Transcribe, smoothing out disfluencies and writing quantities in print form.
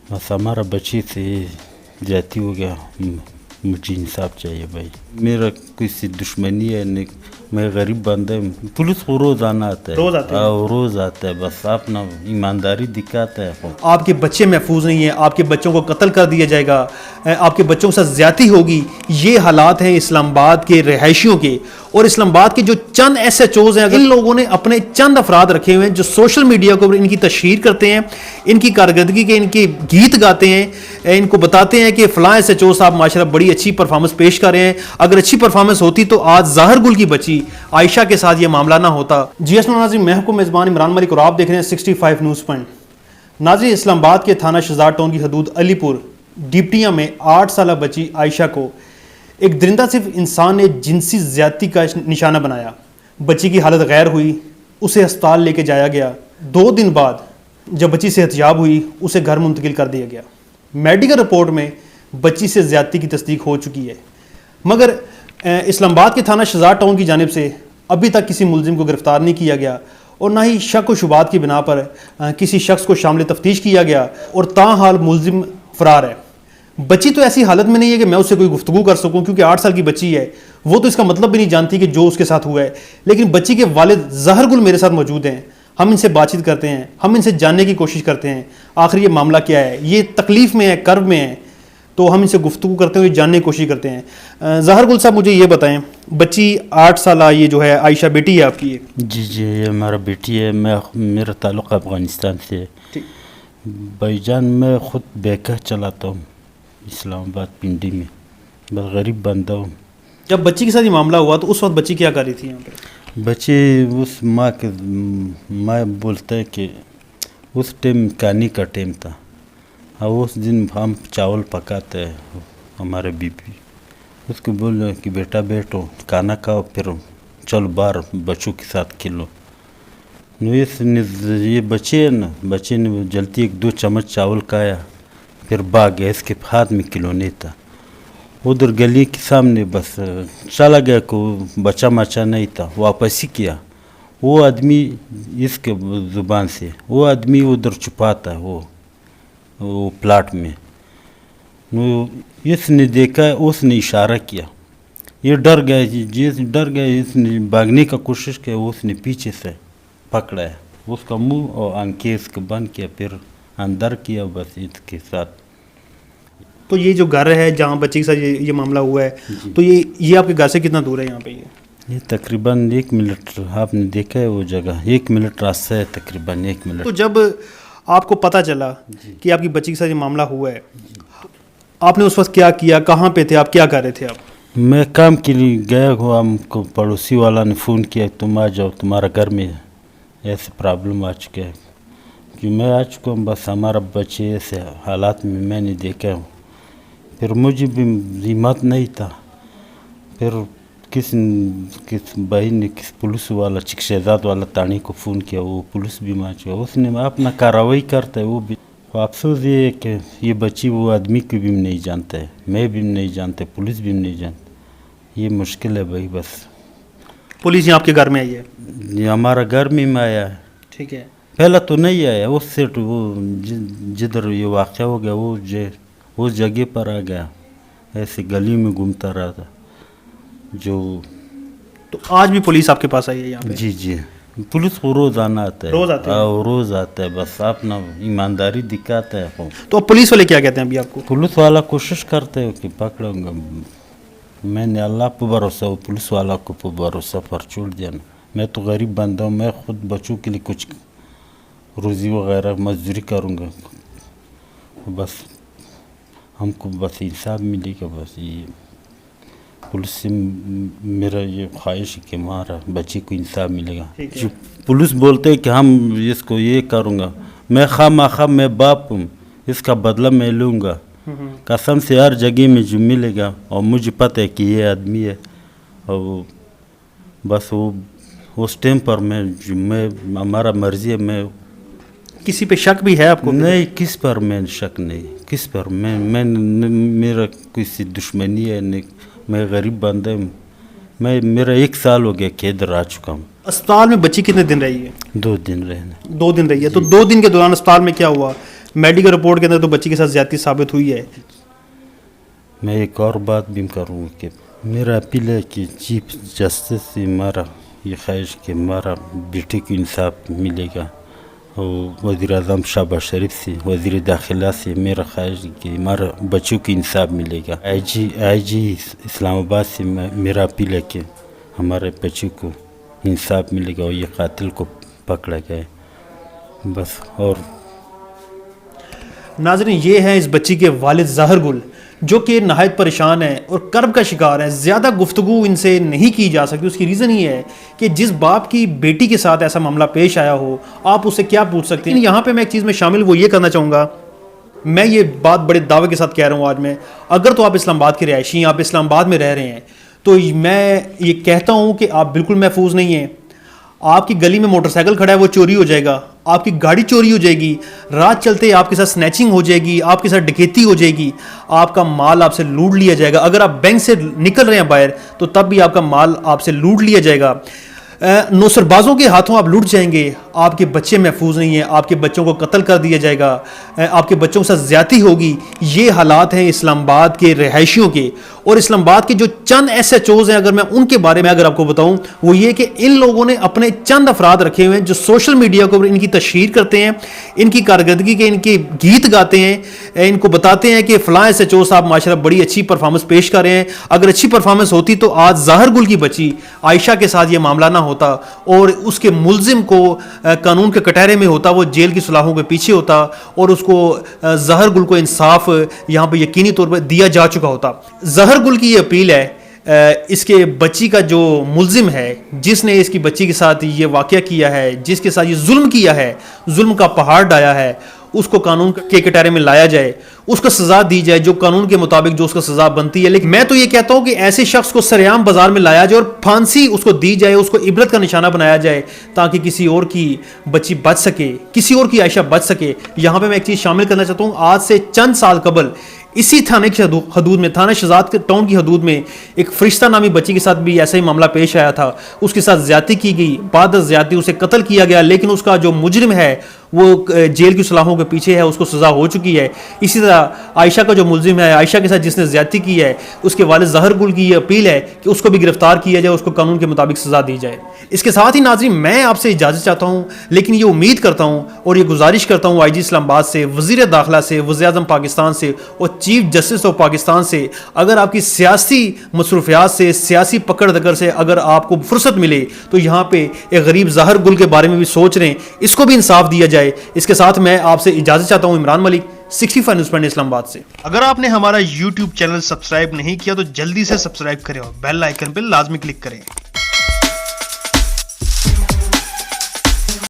बस हमारा बच्ची से ज्यादती हो गया, मुझे इंसाफ चाहिए भाई। मेरा किसी दुश्मनी है नहीं, मैं गरीब बंदा हूँ। पुलिस को रोज आना आता है, रोज आते हैं? रोज आता है, बस अपना ईमानदारी दिखाता है। आपके बच्चे महफूज नहीं हैं, आपके बच्चों को कत्ल कर दिया जाएगा, आपके बच्चों के साथ ज्यादती होगी। ये हालात हैं इस्लामाबाद के रिहायशियों के, और इस्लामाबाद के जो चंद SHOs हैं, इन लोगों ने अपने चंद अफराद रखे हुए हैं जो सोशल मीडिया को इनकी तशहीर करते हैं, इनकी कारकर्दगी के इनके गीत गाते हैं, इनको बताते हैं कि फलां SHO साहब माशाल्लाह बड़ी अच्छी परफॉर्मेंस पेश कर रहे हैं। अगर अच्छी परफॉर्मेंस होती तो आज ज़ाहिर गुल की बच्ची आयशा के साथ ये मामला ना होता। नाज़रीन, मैं हूं मेज़बान इमरान मलिक और आप देख रहे हैं 65 न्यूज़ पॉइंट। नाज़रीन, इस्लामाबाद के थाना शहजाद टाउन की हदूद अलीपुर डिप्टिया में 8 साल बच्ची आयशा को एक दरिंदा सिर्फ इंसान ने जिनसी ज़्यादती का निशाना बनाया। बच्ची की हालत गैर हुई, उसे अस्पताल लेके जाया गया। 2 दिन बाद जब बच्ची सेहतयाब हुई, उसे घर मुंतकिल कर दिया गया। मेडिकल रिपोर्ट में बच्ची से ज़्यादती की तस्दीक हो चुकी है, मगर इस्लामाबाद के थाना शहजाद टाउन की जानिब से अभी तक किसी मुलजिम को गिरफ़्तार नहीं किया गया, और ना ही शक व शुबात की बिना पर किसी शख्स को शामिल तफ्तीश किया गया, और ताहाल मुलजिम फ़रार है। बच्ची तो ऐसी हालत में नहीं है कि मैं उससे कोई गुफ्तगू कर सकूं, क्योंकि 8 साल की बच्ची है, वो तो इसका मतलब भी नहीं जानती कि जो उसके साथ हुआ है। लेकिन बच्ची के वालिद ज़हर गुल मेरे साथ मौजूद हैं, हम इनसे बातचीत करते हैं, हम इनसे जानने की कोशिश करते हैं आखिर ये मामला क्या है, ये तकलीफ़ में है, कर्ब में है, तो हम इनसे गुफ्तगू करते हुए जानने की कोशिश करते हैं। ज़हर गुल साहब, मुझे ये बताएं, बच्ची 8 साल ये जो है आयशा बेटी है आपकी? ये जी, ये हमारा बेटी है। मेरा ताल्लुक़ अफ़गानिस्तान से है। भाईजान, मैं ख़ुद बेकर चलाता हूँ इस्लामाबाद पिंडी में, बस गरीब बंदा हूँ। जब बच्ची के साथ ये मामला हुआ तो उस वक्त बच्ची क्या कर रही थी यहाँ पे? बच्चे उस माँ बोलता है कि उस टाइम कानी का टाइम था, और उस दिन हम चावल पकाते हैं, हमारे बीबी उसको बोल कि बेटा बैठो खाना खाओ, फिर चलो बाहर बच्चों के साथ खेलो। ये बच्चे है ना, बच्चे ने जल्दी 1-2 चम्मच चावल खाया, फिर भाग गया। इसके हाथ में किलो नहीं था, उधर गली के सामने बस चला गया, को बच्चा मचा नहीं था, वापस ही किया। वो आदमी इसके ज़ुबान से वो आदमी उधर छुपा था, वो प्लाट में। इसने देखा, उसने इशारा किया, ये डर गया, इसने भागने का कोशिश किया, उसने पीछे से पकड़ा है, उसका मुंह और आंखें इसके बंद किया, फिर अंदर किया, बस इसके साथ। तो ये जो घर है जहाँ बच्ची के साथ ये मामला हुआ है, तो ये आपके घर से कितना दूर है यहाँ पे? ये तकरीबन 1 मिनट, आपने देखा है वो जगह, 1 मिनट रास्ता है, तकरीबन 1 मिनट। तो जब आपको पता चला कि आपकी बच्ची के साथ ये मामला हुआ है, आपने उस वक्त क्या किया, कहाँ पे थे आप, क्या कर रहे थे आप? मैं काम के लिए गया हुआ, हमको पड़ोसी वाला ने फ़ोन किया, तुम आ जाओ, तुम्हारा घर में ऐसे प्रॉब्लम आ चुके हैं। कि मैं आ चुका हूँ, बस हमारा बच्चे ऐसे हालात में मैंने देखा हूँ। फिर मुझे भी हिम्मत नहीं था, फिर किस भाई ने किस पुलिस वाला शहजाद वाला तानी को फ़ोन किया, वो पुलिस भी मान चुका, उसने अपना कार्रवाई करता है। वो भी अफसोस ये है कि ये बच्ची वो आदमी को भी नहीं जानता है, मैं भी नहीं जानता, पुलिस भी नहीं जानती। ये मुश्किल है भाई। बस पुलिस यहाँ आपके घर में आई है? ये हमारा घर में आया है। ठीक है। पहला तो नहीं आया, उससे वो जिधर ये वाक़या हो गया उस जगह पर आ गया, ऐसे गली में घूमता रहा था जो। तो आज भी पुलिस आपके पास आई है यहाँ पे? जी, पुलिस को रोज़ आना आता है, रोज़ आता है, बस अपना ईमानदारी दिखाता है। तो अब पुलिस वाले क्या कहते हैं अभी आपको? पुलिस वाला कोशिश करते हैं कि पकड़ूंगा, मैंने अल्लाह पर भरोसा, वो पुलिस वाला को पर भरोसा पर छोड़ दिया ना। मैं तो गरीब बंदा हूँ, मैं खुद बच्चों के लिए कुछ रोज़ी वगैरह मजदूरी करूँगा, बस हमको बस इंसाफ मिलेगा। बस ये पुलिस से मेरा ये ख्वाहिश है कि हमारा बच्चे को इंसाफ मिलेगा। जो पुलिस बोलते हैं कि हम इसको ये करूँगा, मैं खामखा मैं बाप हूँ, इसका बदला मैं लूँगा, कसम से हर जगह में जो मिलेगा, और मुझे पता है कि ये आदमी है, और बस वो उस टाइम पर मैं हमारा मर्जी है। मैं किसी पे शक भी है आपको? नहीं, किस पर मैं शक नहीं, किस पर मैं मेरा किसी दुश्मनी है नहीं, मैं गरीब बंदा हूँ। मेरा 1 साल हो गया कि इधर आ चुका हूँ। अस्पताल में बच्ची कितने दिन रही है? 2 दिन रहने। 2 दिन रही है। तो 2 दिन के दौरान अस्पताल में क्या हुआ? मेडिकल रिपोर्ट के अंदर तो बच्ची के साथ ज्यादती साबित हुई है। मैं एक और बात भी करूँ कि मेरा अपील है कि चीफ जस्टिस से हमारा ये ख्वाहिश कि हमारा बेटे को इंसाफ मिलेगा, और वज़ीर आज़म शहबाज शरीफ से, वज़ीर दाखिला से मेरा ख्वाहिश कि हमारा बच्चों को इंसाफ मिलेगा। IG इस्लामाबाद से मेरा अपील है कि हमारे बच्चों को इंसाफ मिलेगा और ये कातिल को पकड़ा जाए बस। और नाज़रीन, ये हैं इस बच्ची के वालिद ज़ाहिर गुल, जो कि नहायत परेशान है और कर्ब का शिकार है। ज़्यादा गुफ्तगू इनसे नहीं की जा सकती। उसकी रीज़न ये है कि जिस बाप की बेटी के साथ ऐसा मामला पेश आया हो, आप उससे क्या पूछ सकते हैं। यहाँ पे मैं एक चीज़ में शामिल वो ये करना चाहूँगा, मैं ये बात बड़े दावे के साथ कह रहा हूँ आज मैं, अगर तो आप इस्लामाबाद के रिहायशी, आप इस्लामाबाद में रह रहे हैं, तो मैं ये कहता हूँ कि आप बिल्कुल महफूज नहीं हैं। आपकी गली में मोटरसाइकिल खड़ा है, वो चोरी हो जाएगा, आपकी गाड़ी चोरी हो जाएगी, रात चलते आपके साथ स्नैचिंग हो जाएगी, आपके साथ डकैती हो जाएगी, आपका माल आपसे लूट लिया जाएगा। अगर आप बैंक से निकल रहे हैं बाहर, तो तब भी आपका माल आपसे लूट लिया जाएगा। नौसरबाजों के हाथों आप लूट जाएंगे, आपके बच्चे महफूज नहीं हैं, आपके बच्चों को कत्ल कर दिया जाएगा, आपके बच्चों के साथ ज़्यादती होगी। ये हालात हैं इस्लामाबाद के रिहायशियों के। और इस्लामाबाद के जो चंद SHOs हैं, अगर मैं उनके बारे में अगर आपको बताऊं, वो ये कि इन लोगों ने अपने चंद अफराद रखे हुए हैं जो सोशल मीडिया के ऊपर इनकी तशहीर करते हैं, इनकी कारकर्दगी के इनके गीत गाते हैं, इनको बताते हैं कि फ़लाँ SHO साहब माशाल्लाह बड़ी अच्छी परफॉर्मेंस पेश कर रहे हैं। अगर अच्छी परफॉर्मेंस होती तो आज ज़ाहिर गुल की बच्ची आयशा के साथ ये मामला ना होता और उसके मुलजिम को कानून के कटहरे में होता, वो जेल की सुलाहों के पीछे होता और उसको ज़ाहिर गुल को इंसाफ यहाँ पर यकीनी तौर पर दिया जा चुका होता। ज़ाहिर गुल की ये अपील है, इसके बच्ची का जो मुलजिम है, जिसने इसकी बच्ची के साथ ये वाक़या किया है, जिसके साथ ये जुल्म किया है, जुल्म का पहाड़ डाया है, उसको कानून के कटहरे में लाया जाए, उसको सज़ा दी जाए जो कानून के मुताबिक जो उसका सज़ा बनती है। लेकिन मैं तो ये कहता हूँ कि ऐसे शख्स को सरेआम बाजार में लाया जाए और फांसी उसको दी जाए, उसको इबरत का निशाना बनाया जाए, ताकि किसी और की बच्ची बच सके, किसी और की आयशा बच सके। यहाँ पे मैं एक चीज़ शामिल करना चाहता हूँ, आज से चंद साल कबल इसी थाने की हदूद में, थाना शहजाद के टाउन की हदूद में एक फरिश्ता नामी बच्ची के साथ भी ऐसा ही मामला पेश आया था। उसके साथ ज़्यादती की गई, बाद ज़्यादती उसे कत्ल किया गया, लेकिन उसका जो मुजरिम है वो जेल की सलाहों के पीछे है, उसको सज़ा हो चुकी है। इसी तरह आयशा का जो मुलजिम है, आयशा के साथ जिसने ज़्यादती की है, उसके वालिद ज़ाहिर गुल की ये अपील है कि उसको भी गिरफ्तार किया जाए, उसको कानून के मुताबिक सज़ा दी जाए। इसके साथ ही नाज़रीन, मैं आपसे इजाज़त चाहता हूँ, लेकिन ये उम्मीद करता हूँ और ये गुजारिश करता हूँ IG इस्लामाबाद से, वज़ीर दाखिला से, वज़ीर आज़म पाकिस्तान से और चीफ जस्टिस ऑफ पाकिस्तान से, अगर आपकी सियासी मसरूफियात से, सियासी पकड़ दकड़ से अगर आपको फुर्सत मिले तो यहाँ पे एक गरीब ज़ाहिर गुल के बारे में भी सोच रहे हैं, इसको भी इंसाफ दिया जाए। इसके साथ मैं आपसे इजाज़त चाहता हूँ। इमरान मलिक, 65 न्यूज़ पॉइंट इस्लामाबाद से। अगर आपने हमारा YouTube चैनल सब्सक्राइब नहीं किया तो जल्दी से सब्सक्राइब करें और बेल आइकन पर लाजमी क्लिक करें।